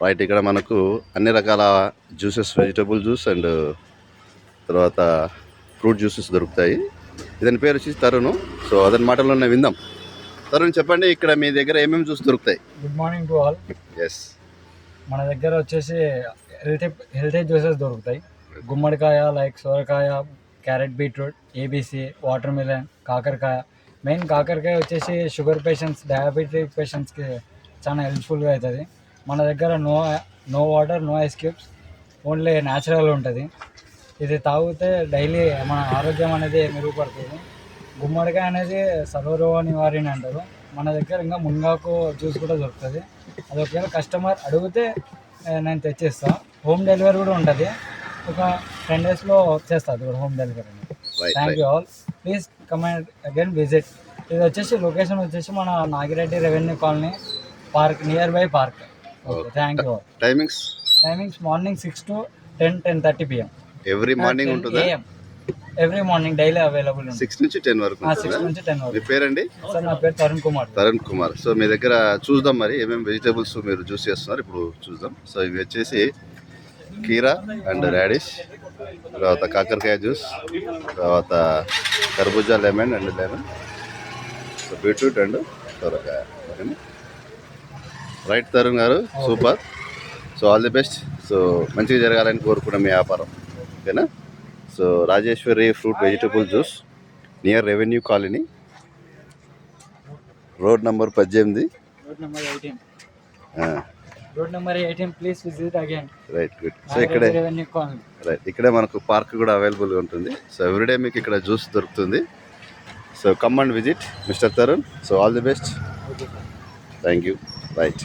Right, ఇక్కడ మనకు అన్ని రకాల జ్యూసెస్, వెజిటబుల్ జ్యూస్ అండ్ తర్వాత ఫ్రూట్ జ్యూసెస్ దొరుకుతాయి. ఇతని పేరు వచ్చి తరుణ్. సో అతని మాటల్లోనే విందాం. తరుణ్, చెప్పండి, ఇక్కడ మీ దగ్గర ఏమేమి జ్యూస్ దొరుకుతాయి? Good morning to all. Yes, మన దగ్గర వచ్చేసి హెల్తీ జ్యూసెస్ దొరుకుతాయి. గుమ్మడికాయ, లైక్ సోరకాయ, carrot, beetroot, ABC, watermelon, కాకరకాయ. మెయిన్ కాకరకాయ వచ్చేసి షుగర్ పేషెంట్స్, డయాబెటిక్ పేషెంట్స్కి చాలా హెల్ప్ఫుల్గా అవుతుంది. మన దగ్గర no water, no ice cubes, only natural ఉంటుంది. ఇది తాగితే డైలీ మన ఆరోగ్యం అనేది మెరుగుపడుతుంది. గుమ్మడికాయ అనేది సర్వరోగ నివారణ అంటారు. మన దగ్గర ఇంకా మునగాకు జ్యూస్ కూడా దొరుకుతుంది. అది ఒకవేళ కస్టమర్ అడిగితే నేను తెచ్చిస్తాను. హోమ్ డెలివరీ కూడా ఉంటుంది. ఒక 10 daysలో వచ్చేస్తుంది కూడా home delivery. Thank you all. Please come and again visit. ఇది వచ్చేసి లొకేషన్ వచ్చేసి మన Nagireddy revenue colony park, near by park. Okay, thank you. Timings morning 6 to 10:30 PM. Every morning ఉంటుందా? ఎవ్రీ మార్నింగ్ డైలీ అవైలబుల్ ఉంటుంది. 6 నుంచి 10 వరకు. 6 నుంచి 10 వరకు. మీ పేరండి? సార్, నా పేరు తరుణ్ కుమార్. సో మీ దగ్గర చూద్దాం మరి ఏమేమి వెజిటేబుల్స్ మీరు జ్యూస్ చేస్తున్నారు ఇప్పుడు చూద్దాం. సో ఇవి వచ్చేసి కీరా అండ్ రాడిష్, తర్వాత కాకరకాయ జ్యూస్, తర్వాత కర్బూజా లెమన్, సో బీట్రూట్ అండ్ సొరకాయ. ఓకేనా? రైట్ తరుణ్ గారు, super. So all the best. So మంచిగా జరగాలని కోరుకున్నాం మీ వ్యాపారం. ఓకేనా? So Rajeshwari fruit vegetable juice, near revenue colony, road number 18. Road number 18. Please visit again. Right, good. So ఇక్కడే మనకు పార్క్ కూడా అవైలబుల్గా ఉంటుంది. సో ఎవ్రీడే మీకు ఇక్కడ జ్యూస్ దొరుకుతుంది. So come and visit mister Tarun. So all the best. Thank you. Right.